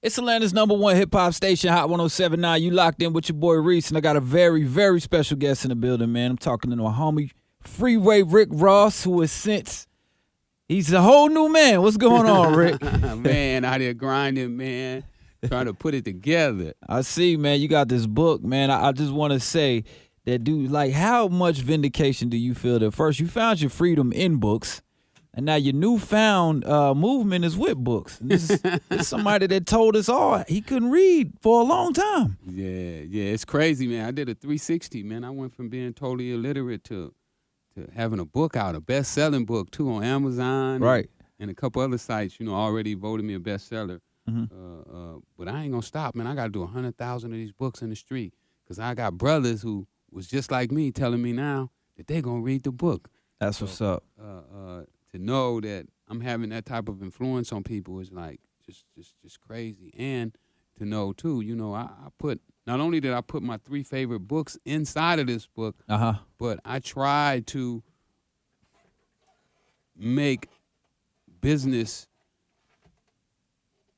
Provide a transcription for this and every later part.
It's Atlanta's #1 hip-hop station, Hot 107.9. You locked in with your boy Reec, and I got a very, very special guest in the building, man. I'm talking to my homie, Freeway Ricky Ross, who is he's a whole new man. What's going on, Rick? Man, out here grinding, man, trying to put it together. I see, man. You got this book, man. I just want to say that, dude, like, how much vindication do you feel that first you found your freedom in books, and now your newfound movement is with books? This is somebody that told us all he couldn't read for a long time. Yeah, it's crazy, man. I did a 360, man. I went from being totally illiterate to having a book out, a best-selling book, too, on Amazon. Right. And a couple other sites, already voted me a bestseller. Mm-hmm. But I ain't going to stop, man. I got to do 100,000 of these books in the street because I got brothers who was just like me telling me now that they're going to read the book. That's what's up. To know that I'm having that type of influence on people is like just crazy. And to know, too, I put, not only did I put my 3 favorite books inside of this book, but I tried to make business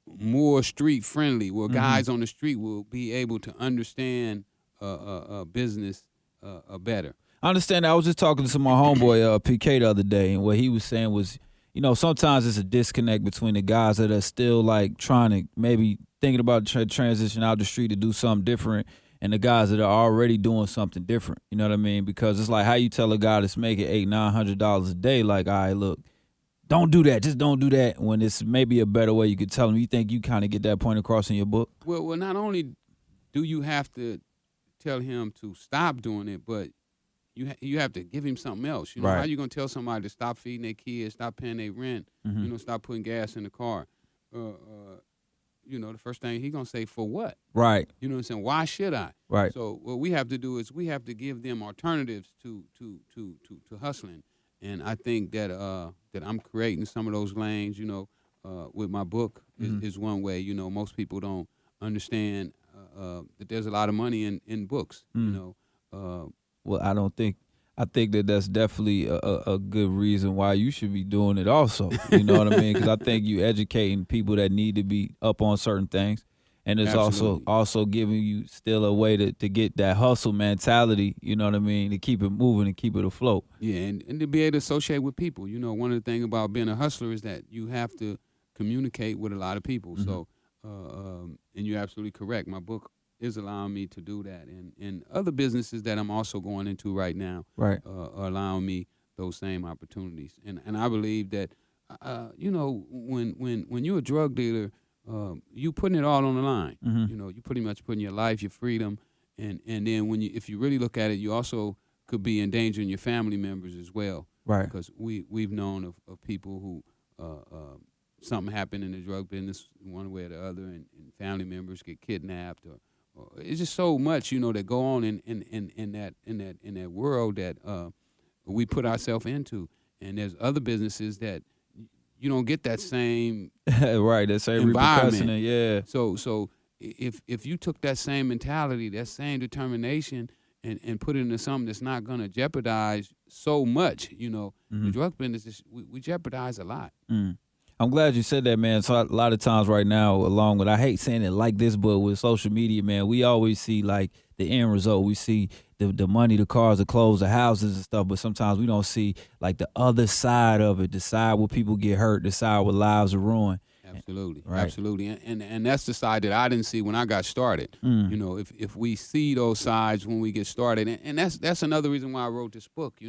more street friendly, where guys on the street will be able to understand business better. I understand. I was just talking to my homeboy PK the other day, and what he was saying was, sometimes it's a disconnect between the guys that are still like trying to maybe thinking about transition out the street to do something different, and the guys that are already doing something different. You know what I mean? Because it's like how you tell a guy that's making $800-900 a day, like, all right, look, don't do that. Just don't do that. When it's maybe a better way you could tell him. You think you kind of get that point across in your book? Well, not only do you have to tell him to stop doing it, but you have to give him something else. Right. How you gonna tell somebody to stop feeding their kids, stop paying their rent, stop putting gas in the car? The first thing he gonna say, for what? Right. You know what I'm saying? Why should I? Right. So what we have to do is we have to give them alternatives to hustling, and I think that that I'm creating some of those lanes. With my book is one way. Most people don't understand that there's a lot of money in books. Well, I think that that's definitely a good reason why you should be doing it also. You know what I mean? Because I think you educating people that need to be up on certain things. And it's also giving you still a way to get that hustle mentality, you know what I mean, to keep it moving and keep it afloat. Yeah, and to be able to associate with people. One of the things about being a hustler is that you have to communicate with a lot of people. So, and you're absolutely correct. My book is allowing me to do that, and other businesses that I'm also going into right now, right, are allowing me those same opportunities. And I believe that, when you're a drug dealer, you putting it all on the line. You pretty much putting your life, your freedom, and then if you really look at it, you also could be endangering your family members as well. Right. Because we've known of people who something happened in the drug business one way or the other, and family members get kidnapped, or it's just so much that go on in that world that we put ourselves into. And there's other businesses that you don't get that same right, that same repercussion. Yeah. So if you took that same mentality, that same determination, and put it into something that's not going to jeopardize so much, the drug business, we jeopardize a lot. I'm glad you said that, man. So a lot of times right now, along with, I hate saying it like this, but with social media, man, we always see like the end result. We see the money, the cars, the clothes, the houses and stuff, but sometimes we don't see like the other side of it, the side where people get hurt, the side where lives are ruined. Absolutely, right. Absolutely, and that's the side that I didn't see when I got started. If we see those sides when we get started, and that's another reason why I wrote this book.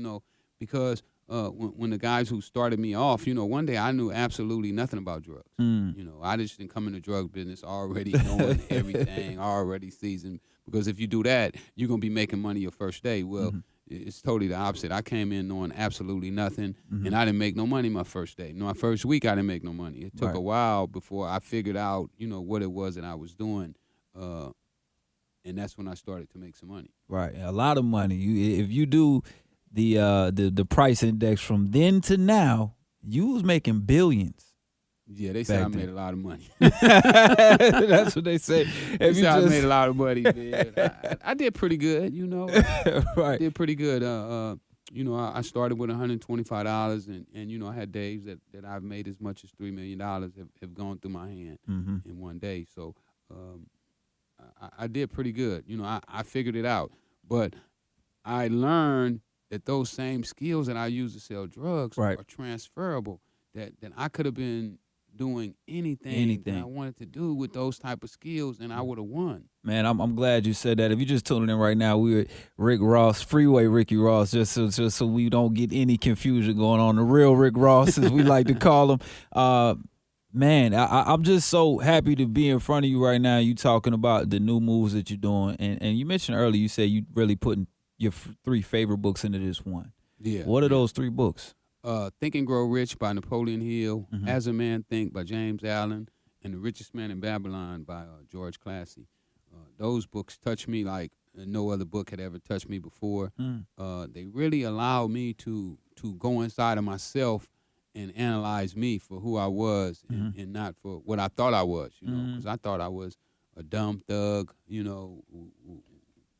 Because when the guys who started me off, one day I knew absolutely nothing about drugs. I just didn't come in the drug business already knowing everything, already seasoned. Because if you do that, you're gonna be making money your first day. Well, it's totally the opposite. I came in knowing absolutely nothing, and I didn't make no money my first day. My first week I didn't make no money. It took a while before I figured out, what it was that I was doing, and that's when I started to make some money. Right, a lot of money. If you do the price index from then to now, you was making billions. Yeah, they say I made a lot of money. That's what they say. They say I made a lot of money, man. I did pretty good, Right. I did pretty good. you know, I started with $125, and you know, I had days that I've made as much as $3 million have gone through my hand in one day. So I did pretty good. You know, I figured it out. But I learned that those same skills that I use to sell drugs Right. are transferable, that I could have been doing anything that I wanted to do with those type of skills, and I would have won. Man, I'm glad you said that. If you're just tuning in right now, we're Rick Ross, Freeway Ricky Ross, just so we don't get any confusion going on. The real Rick Ross, as we like to call him. Man, I'm just so happy to be in front of you right now. You talking about the new moves that you're doing, and you mentioned earlier, you said you really putting your 3 favorite books into this one. Yeah. What are those 3 books? Think and Grow Rich by Napoleon Hill, As a Man Think by James Allen, and The Richest Man in Babylon by George Classy. Those books touched me like no other book had ever touched me before. They really allowed me to go inside of myself and analyze me for who I was and not for what I thought I was, you know, because I thought I was a dumb thug, you know, who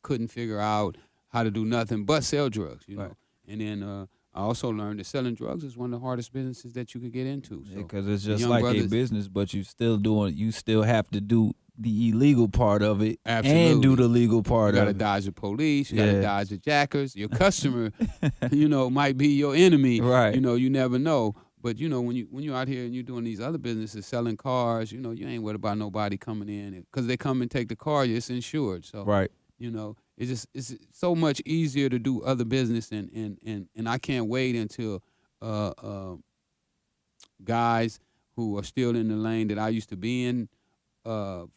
couldn't figure out how to do nothing but sell drugs, you know. And then I also learned that selling drugs is one of the hardest businesses that you could get into. Because it's just like a business, but you still have to do the illegal part of it and do the legal part of it. You got to dodge the police. You got to dodge the jackers. Your customer, you know, might be your enemy. Right. You know, you never know. But, you know, when you're out here and you're doing these other businesses, selling cars, you know, you ain't worried about nobody coming in. Because they come and take the car, it's insured. So, right. You know, it's so much easier to do other business. And I can't wait until guys who are still in the lane that I used to be in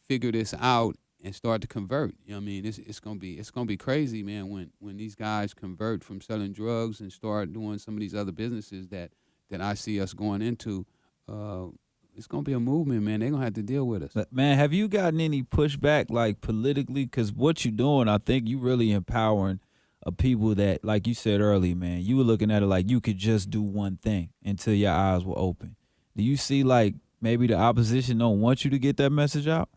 figure this out and start to convert. You know what I mean? It's gonna be crazy, man, when these guys convert from selling drugs and start doing some of these other businesses that I see us going into. It's gonna be a movement, man. They're gonna have to deal with us. Man, have you gotten any pushback, like politically? Because what you're doing, I think you really empowering people that, like you said earlier, man, you were looking at it like you could just do one thing until your eyes were open. Do you see like maybe the opposition don't want you to get that message out?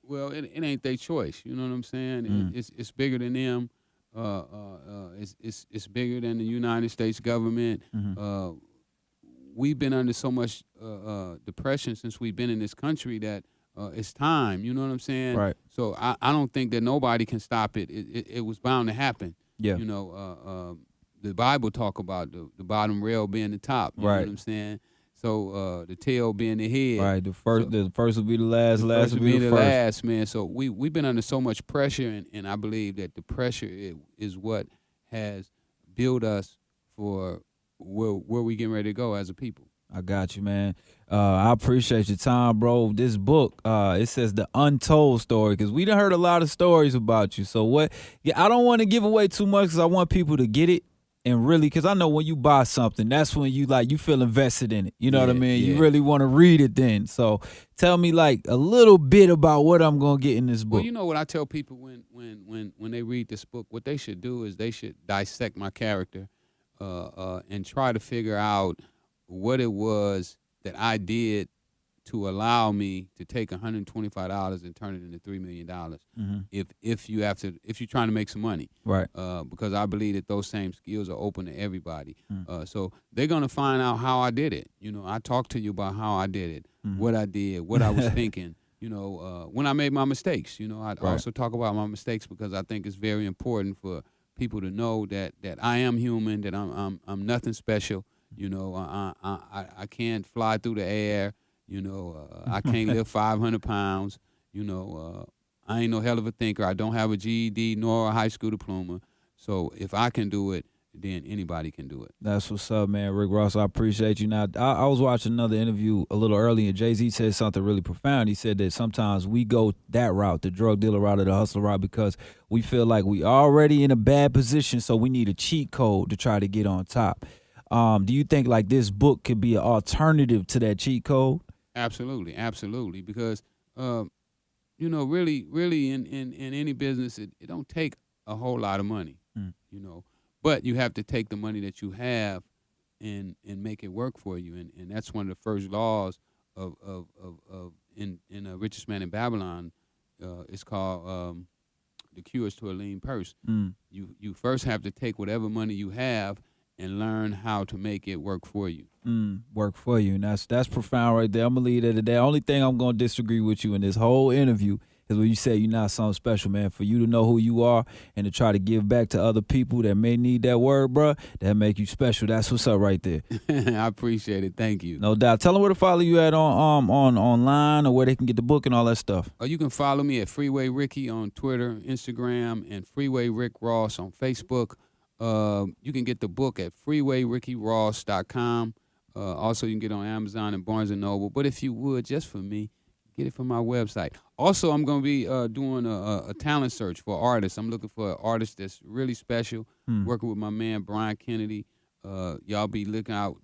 Well, it ain't their choice. You know what I'm saying? It's bigger than them. It's bigger than the United States government. We've been under so much depression since we've been in this country that it's time. You know what I'm saying? Right. So I don't think that nobody can stop it. It was bound to happen. Yeah. You know, the Bible talk about the bottom rail being the top. You know what I'm saying? So the tail being the head. Right. The first will be the last. The last will be the first. Last, man. So we've been under so much pressure, and I believe that the pressure is what has built us for where we getting ready to go as a people. I got you, man. I appreciate your time, bro. This book, it says The Untold Story, because we done heard a lot of stories about you. So what? Yeah, I don't want to give away too much because I want people to get it and really, because I know when you buy something, that's when you feel invested in it. You know what I mean? Yeah. You really want to read it then. So tell me like a little bit about what I'm gonna get in this book. Well, you know what I tell people when they read this book, what they should do is they should dissect my character. And try to figure out what it was that I did to allow me to take $125 and turn it into $3 million. If you're trying to make some money, right? Because I believe that those same skills are open to everybody. So they're gonna find out how I did it. You know, I talked to you about how I did it, what I did, what I was thinking. You know, when I made my mistakes. You know, I also talk about my mistakes because I think it's very important for people to know that I am human, that I'm nothing special. You know, I can't fly through the air. You know, I can't lift 500 pounds. You know, I ain't no hell of a thinker. I don't have a GED nor a high school diploma. So if I can do it, then anybody can do it. That's what's up, man. Rick Ross, I appreciate you. Now, I was watching another interview a little earlier, and Jay-Z said something really profound. He said that sometimes we go that route, the drug dealer route or the hustler route, because we feel like we already in a bad position, so we need a cheat code to try to get on top. Do you think like this book could be an alternative to that cheat code? Absolutely, absolutely. Because, you know, really in any business, it don't take a whole lot of money, you know. But you have to take the money that you have and make it work for you. And that's one of the first laws of in Richest Man in Babylon. It's called the cures to a lean purse. You first have to take whatever money you have and learn how to make it work for you. Work for you. And that's profound right there. I'm going to leave it at that. Only thing I'm going to disagree with you in this whole interview is when you say you're not something special, man. For you to know who you are and to try to give back to other people that may need that word, bro, that make you special. That's what's up right there. I appreciate it. Thank you. No doubt. Tell them where to follow you at on online or where they can get the book and all that stuff. You can follow me at Freeway Ricky on Twitter, Instagram, and Freeway Rick Ross on Facebook. You can get the book at freewayrickyross.com. Also, you can get it on Amazon and Barnes & Noble. But if you would, just for me, get it from my website. Also, I'm going to be doing a talent search for artists. I'm looking for an artist that's really special, working with my man, Brian Kennedy. Y'all be looking out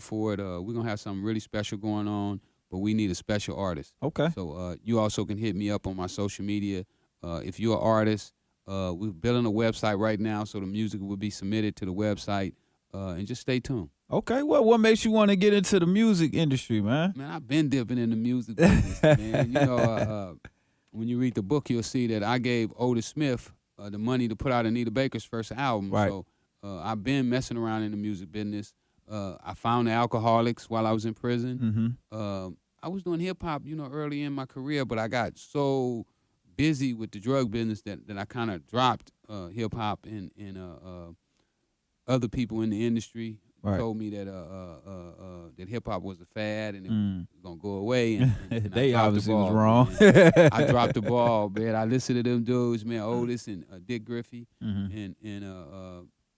for it. We're going to have something really special going on, but we need a special artist. Okay. So you also can hit me up on my social media. If you're an artist, we're building a website right now, so the music will be submitted to the website. And just stay tuned. Okay, well, what makes you want to get into the music industry, man? Man, I've been dipping in the music business, man. You know, when you read the book, you'll see that I gave Otis Smith the money to put out Anita Baker's first album. Right. So I've been messing around in the music business. I found the Alcoholics while I was in prison. I was doing hip-hop, you know, early in my career, but I got so busy with the drug business that I kind of dropped hip-hop and other people in the industry told me that that hip hop was a fad and it was gonna go away. And they obviously was wrong. I dropped the ball, man. I listened to them dudes, man, Otis and Dick Griffey, and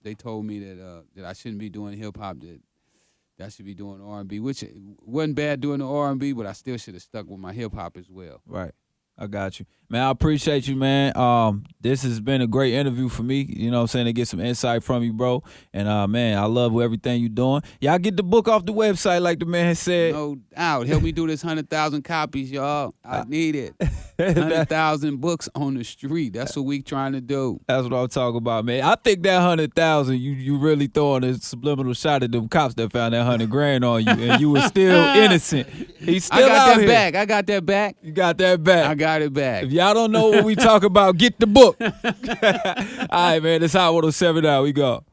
they told me that I shouldn't be doing hip hop. That I should be doing R&B, which wasn't bad doing the R&B, but I still should have stuck with my hip hop as well. Right. I got you. Man, I appreciate you, man. This has been a great interview for me, you know what I'm saying, to get some insight from you, bro. And, man, I love everything you're doing. Y'all get the book off the website like the man said. No doubt. Help me do this 100,000 copies, y'all. I need it. 100,000 books on the street. That's what we trying to do. That's what I'm talking about, man. I think that 100,000, you really throwing a subliminal shot at them cops that found that $100,000 on you, and you were still innocent. He's still out here. I got that back. You got that back. I got it back. If y'all don't know what we talk about, get the book. All right, man. That's Hot 107 now. We go.